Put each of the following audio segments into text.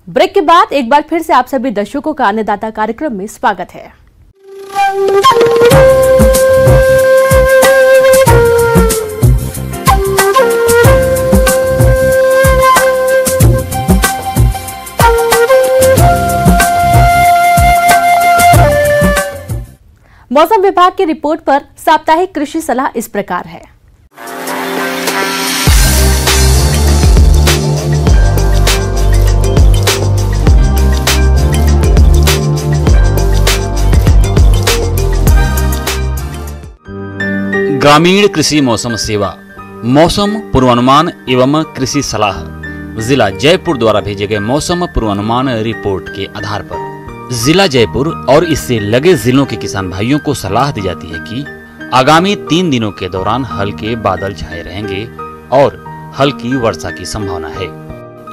Break के बाद एक बार फिर से आप सभी दर्शकों का अन्नदाता कार्यक्रम में स्वागत है। मौसम विभाग की रिपोर्ट पर साप्ताहिक कृषि सलाह इस प्रकार है। ग्रामीण कृषि मौसम सेवा, मौसम पूर्वानुमान एवं कृषि सलाह जिला जयपुर द्वारा भेजे गए मौसम पूर्वानुमान रिपोर्ट के आधार पर जिला जयपुर और इससे लगे जिलों के किसान भाइयों को सलाह दी जाती है कि आगामी 3 दिनों के दौरान हल्के बादल छाए रहेंगे और हल्की वर्षा की संभावना है।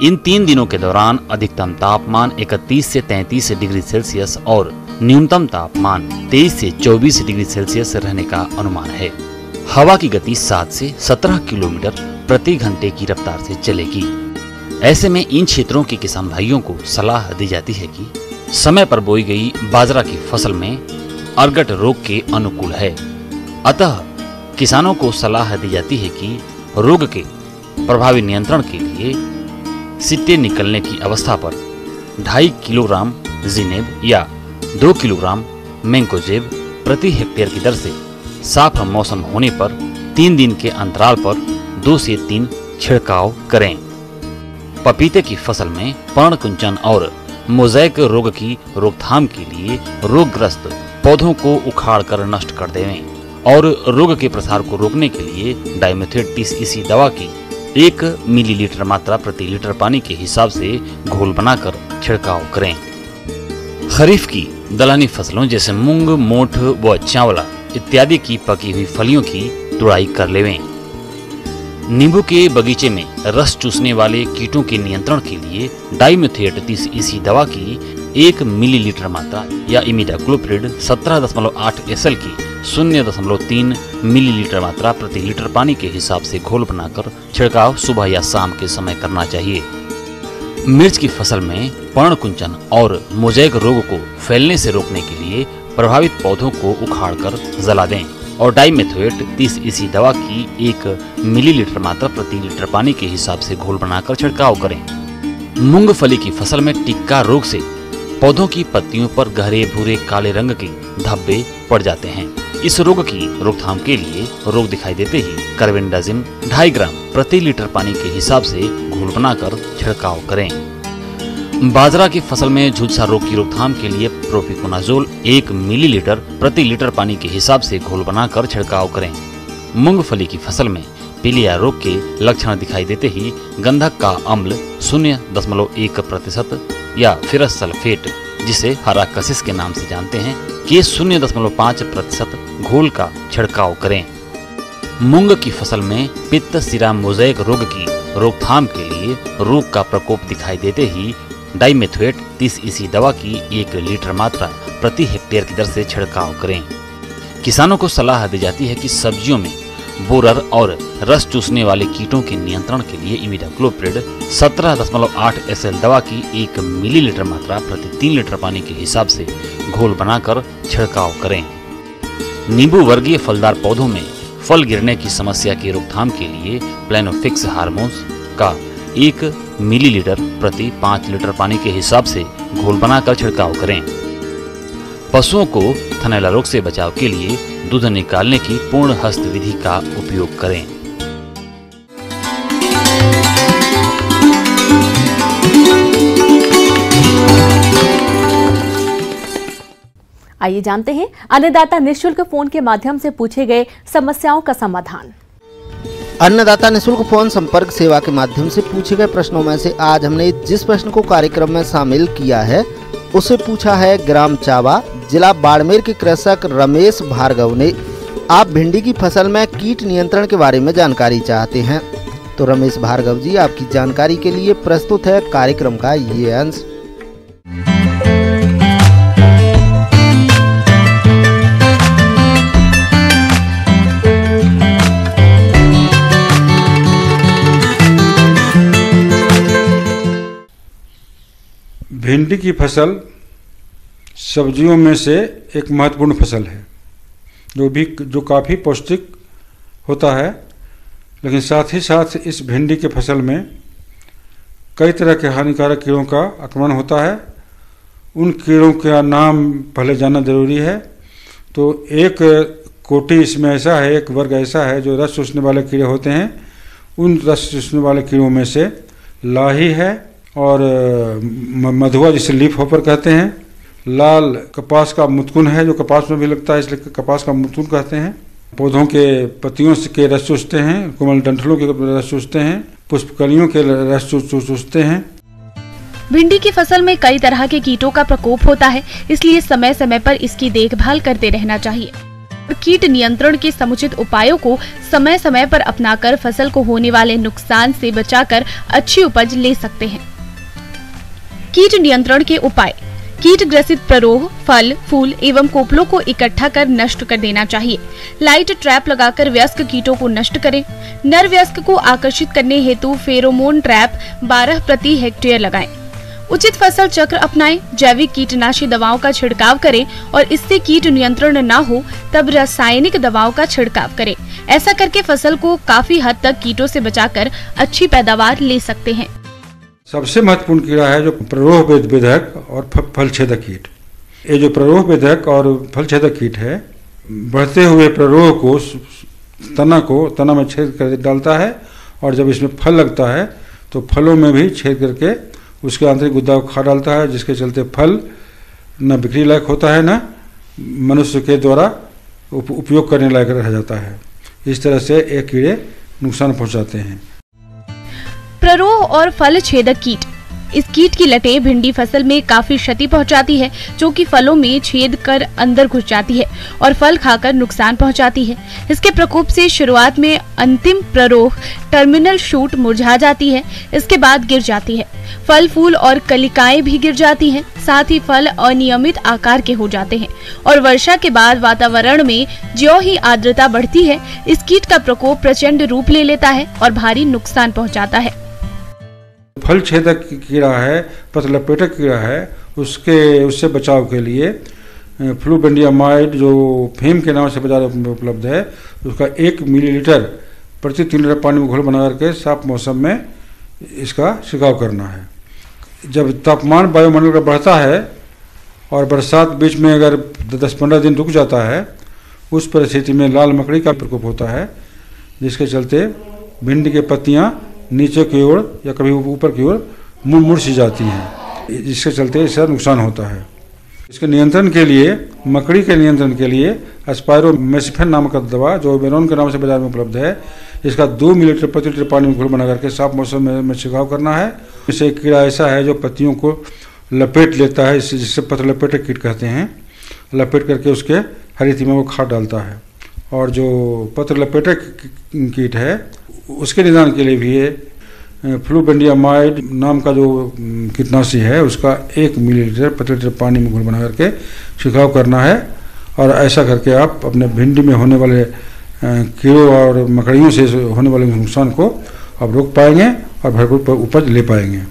इन 3 दिनों के दौरान अधिकतम तापमान 31 से 33 डिग्री सेल्सियस और न्यूनतम तापमान 23 से 24 डिग्री सेल्सियस रहने का अनुमान है। हवा की गति 7 से 17 किलोमीटर प्रति घंटे की रफ्तार से चलेगी। ऐसे में इन क्षेत्रों के किसान भाइयों को सलाह दी जाती है कि समय पर बोई गई बाजरा की फसल में अरगट रोग के अनुकूल है। अतः किसानों को सलाह दी जाती है कि रोग के प्रभावी नियंत्रण के लिए सिट्टे निकलने की अवस्था पर 2.5 किलोग्राम जिनेब या 2 किलोग्राम मैंकोजेब प्रति हेक्टेयर की दर से साफ मौसम होने पर 3 दिन के अंतराल पर 2 से 3 छिड़काव करें। पपीते की फसल में पर्णकुंचन और मोज़ेक रोग की रोकथाम के लिए रोगग्रस्त पौधों को उखाड़ कर नष्ट कर देवें और रोग के प्रसार को रोकने के लिए डाइमेथोएट 30 EC दवा की 1 मिलीलीटर मात्रा प्रति लीटर पानी के हिसाब से घोल बनाकर छिड़काव करें। खरीफ की दलहनी फसलों जैसे मूंग, मोठ व चावला इत्यादि की पकी हुई फलियों की तुड़ाई कर लेवें। नींबू के बगीचे में रस चूसने वाले कीटों के नियंत्रण के लिए डाइमेथोएट 30 EC दवा की 1 मिलीलीटर मात्रा या इमिडाक्लोप्रिड 17.8 SL की 0.3 मिलीलीटर मात्रा प्रति लीटर पानी के हिसाब से घोल बनाकर छिड़काव सुबह या शाम के समय करना चाहिए। मिर्च की फसल में पर्णकुंचन और मोज़ेक रोग को फैलने से रोकने के लिए प्रभावित पौधों को उखाड़कर जला दें और डाइमेथोएट 30 EC दवा की 1 मिलीलीटर मात्रा प्रति लीटर पानी के हिसाब से घोल बनाकर छिड़काव करें। मूंगफली की फसल में टिक्का रोग से पौधों की पत्तियों पर गहरे भूरे काले रंग के धब्बे पड़ जाते हैं। इस रोग की रोकथाम के लिए रोग दिखाई देते ही कार्बेंडाजिम 2.5 ग्राम प्रति लीटर पानी के हिसाब से घोल बनाकर छिड़काव करें। बाजरा की फसल में झुलसा रोग की रोकथाम के लिए प्रोपिकोनाजोल 1 मिलीलीटर प्रति लीटर पानी के हिसाब से घोल बनाकर छिड़काव करें। मूंगफली की फसल में पीलिया रोग के लक्षण दिखाई देते ही गंधक का अम्ल 0.1% या फेरस सल्फेट जिसे हरा कशिश के नाम से जानते हैं के 0.5% घोल का छिड़काव करें। मूंग की फसल में पित्त सिरा मोज़ेक रोग की रोकथाम के लिए रोग का प्रकोप दिखाई देते ही डाइमेथोएट 30 EC दवा की 1 लीटर मात्रा प्रति हेक्टेयर की दर से छिड़काव करें। किसानों को सलाह दी जाती है कि सब्जियों में बोरर और रस चूसने वाले कीटों के नियंत्रण के लिए इमिडाक्लोप्रिड 17.8 SL दवा की 1 मिलीलीटर मात्रा प्रति 3 लीटर पानी के हिसाब से घोल बनाकर छिड़काव करें। नींबू वर्गीय फलदार पौधों में फल गिरने की समस्या की रोकथाम के लिए प्लेनोफिक्स हार्मोन्स का 1 मिलीलीटर प्रति 5 लीटर पानी के हिसाब से घोल बनाकर छिड़काव करें। पशुओं को थनैला रोग से बचाव के लिए दूध निकालने की पूर्ण हस्त विधि का उपयोग करें। आइए जानते हैं अन्नदाता निःशुल्क फोन के माध्यम से पूछे गए समस्याओं का समाधान। अन्नदाता निःशुल्क फोन संपर्क सेवा के माध्यम से पूछे गए प्रश्नों में से आज हमने जिस प्रश्न को कार्यक्रम में शामिल किया है उसे पूछा है ग्राम चावा, जिला बाड़मेर के कृषक रमेश भार्गव ने। आप भिंडी की फसल में कीट नियंत्रण के बारे में जानकारी चाहते हैं तो रमेश भार्गव जी, आपकी जानकारी के लिए प्रस्तुत है कार्यक्रम का ये अंश। भिंडी की फसल सब्जियों में से एक महत्वपूर्ण फसल है, जो काफ़ी पौष्टिक होता है। लेकिन साथ ही साथ इस भिंडी के फसल में कई तरह के हानिकारक कीड़ों का आक्रमण होता है। उन कीड़ों का नाम पहले जानना जरूरी है। तो एक कोटि इसमें ऐसा है, एक वर्ग ऐसा है जो रस चूसने वाले कीड़े होते हैं। उन रस चूसने वाले कीड़ों में से लाही है और मधुआ, जिसे लीफ होपर कहते हैं। लाल कपास का मुतकुन है, जो कपास में भी लगता है, इसलिए कपास का मुतकुन कहते हैं। पौधों के पत्तियों के रस चूसते हैं, कोमल डंठलों के रस चूसते हैं, पुष्पकलियों के रस चूसते हैं। भिंडी की फसल में कई तरह के कीटों का प्रकोप होता है, इसलिए समय समय पर इसकी देखभाल करते रहना चाहिए। कीट नियंत्रण के समुचित उपायों को समय समय पर अपनाकर फसल को होने वाले नुकसान से बचाकर अच्छी उपज ले सकते हैं। कीट नियंत्रण के उपाय: कीट ग्रसित प्ररोह, फल, फूल एवं कोपलों को इकट्ठा कर नष्ट कर देना चाहिए। लाइट ट्रैप लगाकर वयस्क कीटों को नष्ट करें। नर वयस्क को आकर्षित करने हेतु फेरोमोन ट्रैप 12 प्रति हेक्टेयर लगाएं। उचित फसल चक्र अपनाएं। जैविक कीटनाशी दवाओं का छिड़काव करें और इससे कीट नियंत्रण न हो तब रासायनिक दवाओं का छिड़काव करें। ऐसा करके फसल को काफी हद तक कीटों से बचाकर अच्छी पैदावार ले सकते हैं। सबसे महत्वपूर्ण कीड़ा है जो प्ररोह बेधक और फल छेदक कीट। ये जो प्ररोह बेधक और फल छेदक कीट है, बढ़ते हुए प्ररोह को तना में छेद कर डालता है और जब इसमें फल लगता है तो फलों में भी छेद करके उसके आंतरिक गुद्दा को खा डालता है, जिसके चलते फल न बिक्री लायक होता है न मनुष्य के द्वारा उपयोग करने लायक रह जाता है। इस तरह से ये कीड़े नुकसान पहुंचाते हैं। प्ररोह और फल छेदक कीट: इस कीट की लटें भिंडी फसल में काफी क्षति पहुंचाती है, जो कि फलों में छेद कर अंदर घुस जाती है और फल खाकर नुकसान पहुंचाती है। इसके प्रकोप से शुरुआत में अंतिम प्ररोह टर्मिनल शूट मुरझा जाती है, इसके बाद गिर जाती है। फल, फूल और कलिकाएं भी गिर जाती हैं। साथ ही फल अनियमित आकार के हो जाते हैं और वर्षा के बाद वातावरण में ज्यों ही आर्द्रता बढ़ती है, इस कीट का प्रकोप प्रचंड रूप ले लेता है और भारी नुकसान पहुँचाता है। फल छेदक कीड़ा है, पतलपेटक कीड़ा है, उससे बचाव के लिए फ्लूबेंडियामाइड जो फेम के नाम से बाजार में उपलब्ध है, उसका 1 मिलीलीटर प्रति 3 लीटर पानी में घोल बना करके साफ मौसम में इसका छिड़काव करना है। जब तापमान वायुमंडल का बढ़ता है और बरसात बीच में अगर 10-15 दिन रुक जाता है, उस परिस्थिति में लाल मकड़ी का प्रकोप होता है, जिसके चलते भिंडी की पत्तियाँ नीचे की ओर या कभी ऊपर की ओर मुड़ सी जाती हैं, जिसके चलते इसका नुकसान होता है। इसके नियंत्रण के लिए, मकड़ी के नियंत्रण के लिए स्पायरोमेसिफेन नामक दवा जो बेरोन के नाम से बाजार में उपलब्ध है, इसका 2 मिलीलीटर प्रति लीटर पानी में घोल बना करके साफ मौसम में छिड़काव करना है। इससे कीड़ा ऐसा है जो पत्तियों को लपेट लेता है, जिससे पतलपेटक कीट कहते हैं। लपेट करके उसके हरी तिमा को खा डालता है। और जो पतलपेटक कीट है, उसके निदान के लिए भी ये फ्लूबेंडियामाइड नाम का जो कीटनाशी है, उसका 1 मिलीलीटर प्रति लीटर पानी में घोल बना करके छिड़काव करना है। और ऐसा करके आप अपने भिंडी में होने वाले कीड़ों और मकड़ियों से होने वाले नुकसान को आप रोक पाएंगे और भरपूर उपज ले पाएंगे।